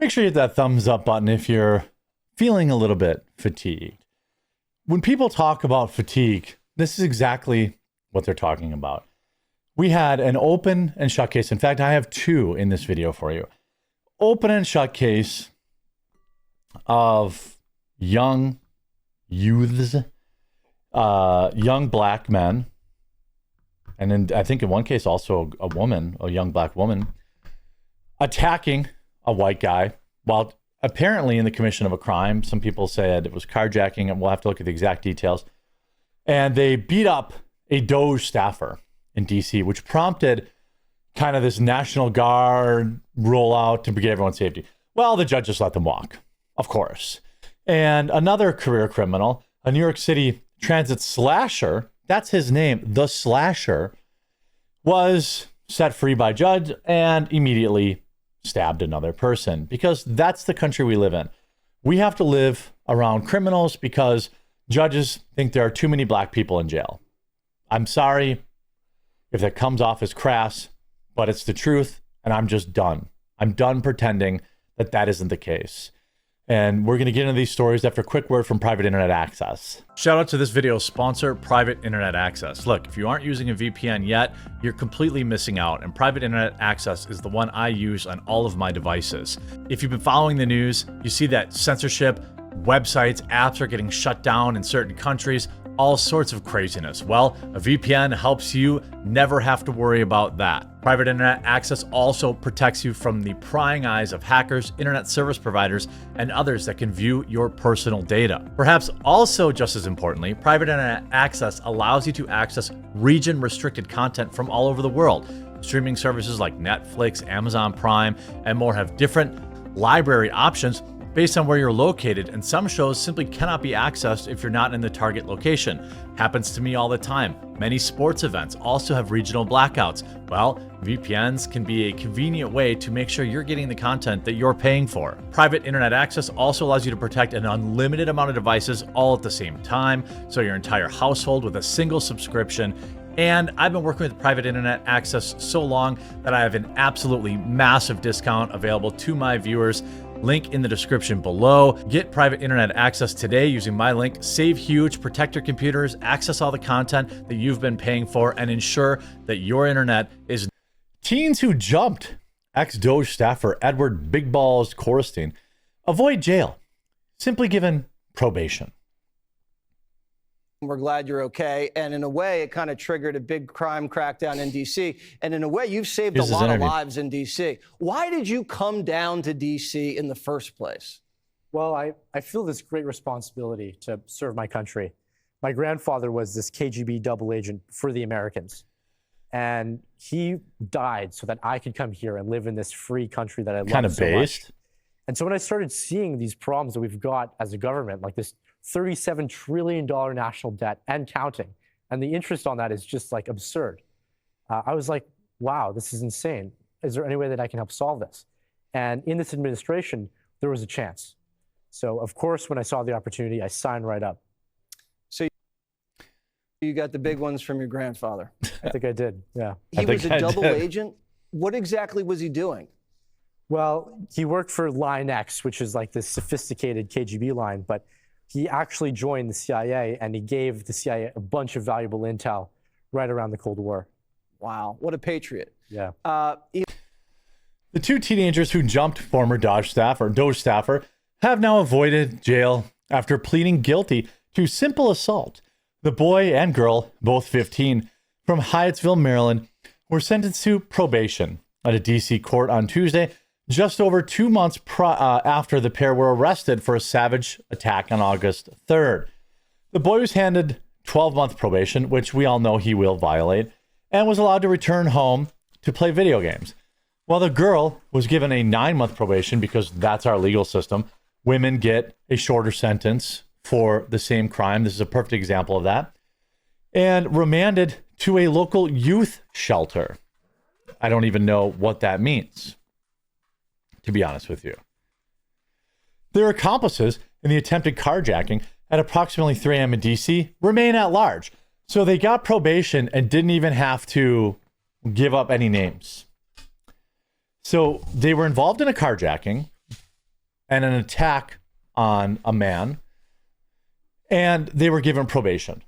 Make sure you hit that thumbs up button if you're feeling a little bit fatigued. When people talk about fatigue, this is exactly what they're talking about. We had an open and shut case. In fact, I have two in this video for you. Open and shut case of young youths, young black men, and then I think in one case also a woman, a young black woman, attacking a white guy while apparently in the commission of a crime. Some people said it was carjacking, and we'll have to look at the exact details. And they beat up a DOJ staffer in DC, which prompted kind of this National Guard rollout to get everyone's safety. Well, the judge just let them walk, of course. And another career criminal, a New York City transit slasher, that's his name, the Slasher, was set free by judge and immediately stabbed another person, because that's the country we live in. We have to live around criminals because judges think there are too many black people in jail. I'm sorry if that comes off as crass, but it's the truth, and I'm just done. I'm done pretending that that isn't the case. And we're going to get into these stories after a quick word from Private Internet Access. Shout out to this video's sponsor, Private Internet Access. Look, if you aren't using a VPN yet, you're completely missing out, and Private Internet Access is the one I use on all of my devices. If you've been following the news, you see that censorship, websites, apps are getting shut down in certain countries, all sorts of craziness. Well, a VPN helps you never have to worry about that. Private Internet Access also protects you from the prying eyes of hackers, internet service providers, and others that can view your personal data. Perhaps also just as importantly, Private Internet Access allows you to access region-restricted content from all over the world. Streaming services like Netflix, Amazon Prime, and more have different library options based on where you're located, and some shows simply cannot be accessed if you're not in the target location. Happens to me all the time. Many sports events also have regional blackouts. Well, VPNs can be a convenient way to make sure you're getting the content that you're paying for. Private Internet Access also allows you to protect an unlimited amount of devices all at the same time, so your entire household with a single subscription. And I've been working with Private Internet Access so long that I have an absolutely massive discount available to my viewers. Link in the description below. Get Private Internet Access today using my link. Save huge, protect your computers, access all the content that you've been paying for, and ensure that your internet is... Teens who jumped ex-DOJ staffer Edward Big Balls Korstein avoid jail, simply given probation. We're glad you're okay. And in a way, it kind of triggered a big crime crackdown in D.C. And in a way, you've saved a lot of lives in D.C. Why did you come down to D.C. in the first place? Well, I feel this great responsibility to serve my country. My grandfather was this KGB double agent for the Americans. And he died so that I could come here and live in this free country that I love so much. Kind of based. And so when I started seeing these problems that we've got as a government, like this $37 trillion national debt and counting, and the interest on that is just like absurd. I was like, wow, this is insane. Is there any way that I can help solve this? And in this administration, there was a chance. So of course, when I saw the opportunity, I signed right up. So you got the big ones from your grandfather. I think I did, yeah. He was a double agent? What exactly was he doing? Well, he worked for Line X, which is like this sophisticated KGB line, but he actually joined the CIA, and he gave the CIA a bunch of valuable intel right around the Cold War. Wow, what a patriot. Yeah. The two teenagers who jumped former DOJ staffer have now avoided jail after pleading guilty to simple assault. The boy and girl, both 15, from Hyattsville, Maryland, were sentenced to probation at a D.C. court on Tuesday, just over 2 months after the pair were arrested for a savage attack on August 3rd. The boy was handed 12-month probation, which we all know he will violate, and was allowed to return home to play video games. While the girl was given a 9-month probation because that's our legal system. Women get a shorter sentence for the same crime. This is a perfect example of that. And remanded to a local youth shelter. I don't even know what that means, to be honest with you. Their accomplices in the attempted carjacking at approximately 3 a.m. in DC remain at large. So they got probation and didn't even have to give up any names. So they were involved in a carjacking. and an attack on a man, and they were given probation.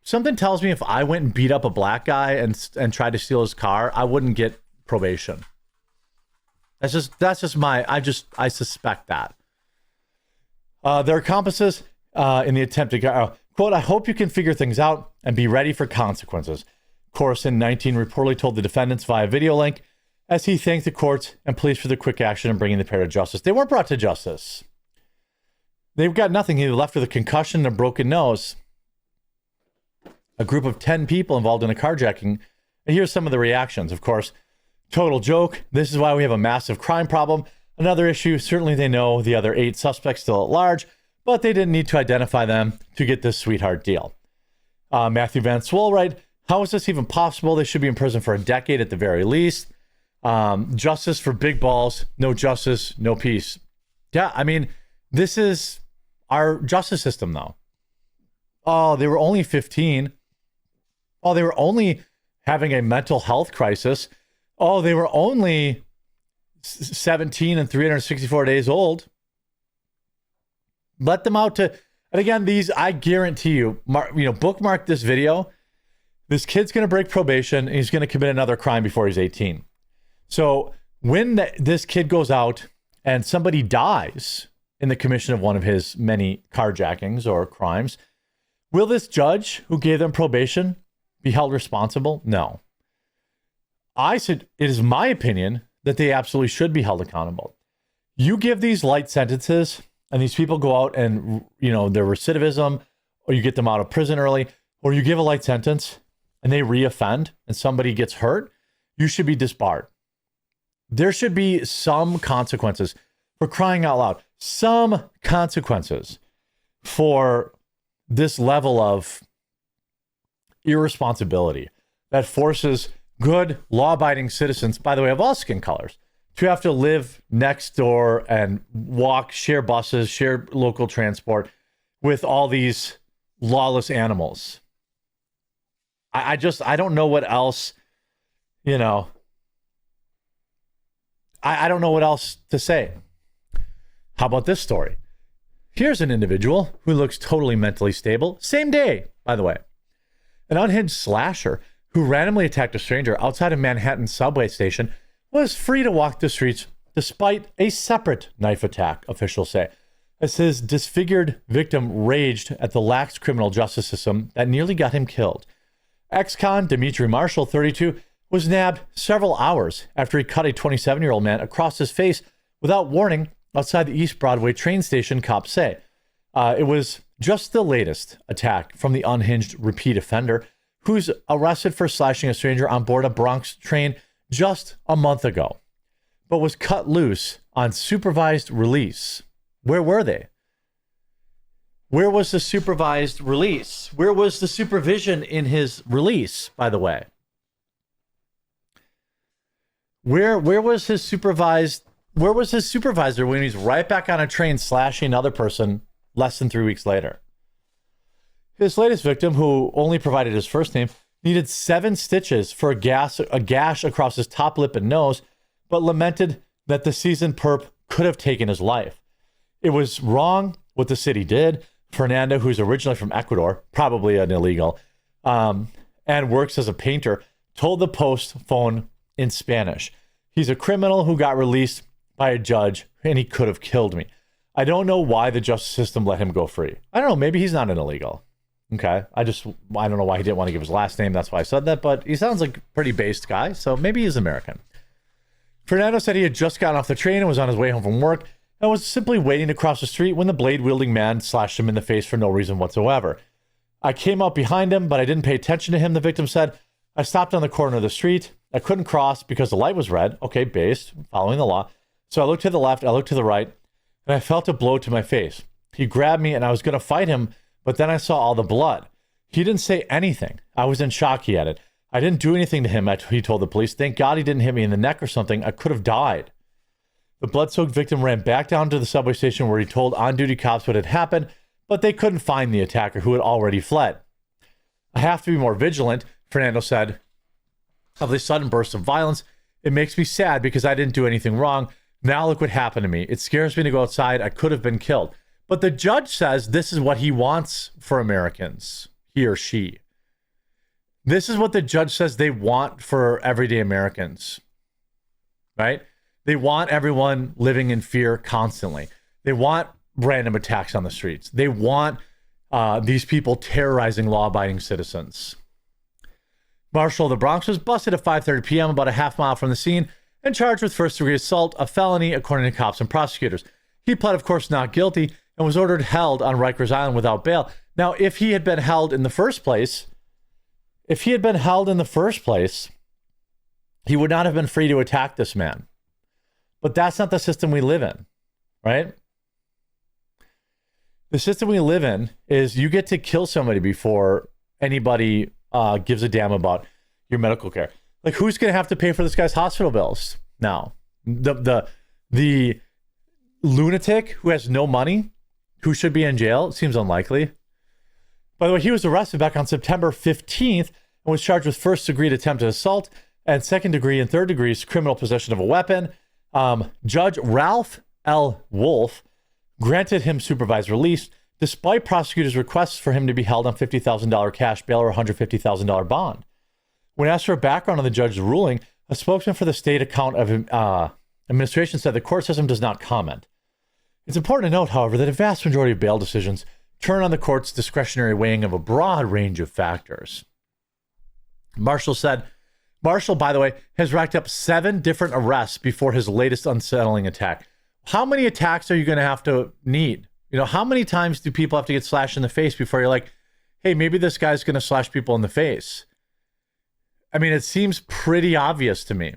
Something tells me if I went and beat up a black guy and tried to steal his car, I wouldn't get probation. That's just I suspect that. Their accomplices in the attempt to quote, I hope you can figure things out and be ready for consequences. Corson, 19, reportedly told the defendants via video link as he thanked the courts and police for the quick action in bringing the pair to justice. They weren't brought to justice. They've got nothing. He left with a concussion and a broken nose. A group of 10 people involved in a carjacking. And here's some of the reactions. Of course, total joke. This is why we have a massive crime problem. Another issue, certainly they know the other 8 suspects still at large, but they didn't need to identify them to get this sweetheart deal. Matthew Van Swolright, how is this even possible? They should be in prison for a decade at the very least. Justice for big balls, no justice, no peace. Yeah, I mean, this is our justice system, though. Oh, they were only 15. Oh, they were only having a mental health crisis. Oh, they were only 17 and 364 days old. Let them out to, and again, these, I guarantee you, bookmark this video. This kid's going to break probation and he's going to commit another crime before he's 18. So when this kid goes out and somebody dies in the commission of one of his many carjackings or crimes, will this judge who gave them probation be held responsible? No. I said, it is my opinion that they absolutely should be held accountable. You give these light sentences and these people go out and, their recidivism, or you get them out of prison early, or you give a light sentence and they reoffend and somebody gets hurt, you should be disbarred. There should be some consequences for crying out loud, some consequences for this level of irresponsibility that forces good law-abiding citizens, by the way, of all skin colors, to have to live next door and walk, share buses, share local transport with all these lawless animals. I don't know what else, I don't know what else to say. How about this story? Here's an individual who looks totally mentally stable. Same day, by the way. An unhinged slasher who randomly attacked a stranger outside a Manhattan subway station was free to walk the streets despite a separate knife attack, officials say, as his disfigured victim raged at the lax criminal justice system that nearly got him killed. Ex-con Dimitri Marshall, 32, was nabbed several hours after he cut a 27-year-old man across his face without warning outside the East Broadway train station, cops say. It was just the latest attack from the unhinged repeat offender who's arrested for slashing a stranger on board a Bronx train just a month ago, but was cut loose on supervised release. Where were they? Where was the supervised release? Where was the supervision in his release, by the way? Where was his supervisor when he's right back on a train slashing another person less than 3 weeks later? His latest victim, who only provided his first name, needed 7 stitches for a gash across his top lip and nose, but lamented that the seasoned perp could have taken his life. It was wrong what the city did. Fernando, who's originally from Ecuador, probably an illegal, and works as a painter, told the Post phone in Spanish. He's a criminal who got released by a judge, and he could have killed me. I don't know why the justice system let him go free. I don't know. Maybe he's not an illegal. Okay. I don't know why he didn't want to give his last name. That's why I said that, but he sounds like a pretty based guy, so maybe he's American. Fernando said he had just gotten off the train and was on his way home from work and was simply waiting to cross the street when the blade-wielding man slashed him in the face for no reason whatsoever. I came up behind him, but I didn't pay attention to him, the victim said. I stopped on the corner of the street. I couldn't cross because the light was red. Okay, based, following the law. So I looked to the left, I looked to the right, and I felt a blow to my face. He grabbed me and I was going to fight him, but then I saw all the blood. He didn't say anything. I was in shock, he added. I didn't do anything to him, he told the police. Thank God he didn't hit me in the neck or something. I could have died. The blood-soaked victim ran back down to the subway station where he told on-duty cops what had happened, but they couldn't find the attacker who had already fled. I have to be more vigilant, Fernando said, of this sudden burst of violence. It makes me sad because I didn't do anything wrong. Now look what happened to me. It scares me to go outside. I could have been killed. But the judge says this is what he wants for Americans, he or she. This is what the judge says they want for everyday Americans, right? They want everyone living in fear constantly. They want random attacks on the streets. They want these people terrorizing law-abiding citizens. Marshall of the Bronx was busted at 5:30 p.m. about a half mile from the scene and charged with first-degree assault, a felony, according to cops and prosecutors. He pled, of course, not guilty and was ordered held on Rikers Island without bail. Now, if he had been held in the first place, he would not have been free to attack this man. But that's not the system we live in, right? The system we live in is you get to kill somebody before anybody gives a damn about your medical care. Like, who's going to have to pay for this guy's hospital bills now? The lunatic who has no money, who should be in jail? It seems unlikely. By the way, he was arrested back on September 15th and was charged with first-degree attempted assault and second-degree and third-degree criminal possession of a weapon. Judge Ralph L. Wolf granted him supervised release despite prosecutors' requests for him to be held on $50,000 cash bail or $150,000 bond. When asked for a background on the judge's ruling, a spokesman for the state account of administration said the court system does not comment. It's important to note, however, that a vast majority of bail decisions turn on the court's discretionary weighing of a broad range of factors. Marshall, by the way, has racked up 7 different arrests before his latest unsettling attack. How many attacks are you going to have to need? You know, how many times do people have to get slashed in the face before you're like, hey, maybe this guy's going to slash people in the face? I mean, it seems pretty obvious to me.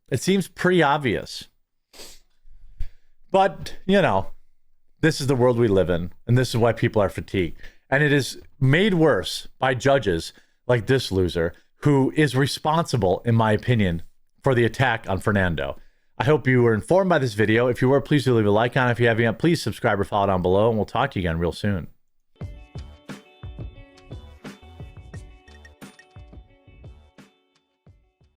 It seems pretty obvious. But, you know, this is the world we live in, and this is why people are fatigued. And it is made worse by judges like this loser, who is responsible, in my opinion, for the attack on Fernando. I hope you were informed by this video. If you were, please do leave a like on it. If you haven't yet, please subscribe or follow down below, and we'll talk to you again real soon.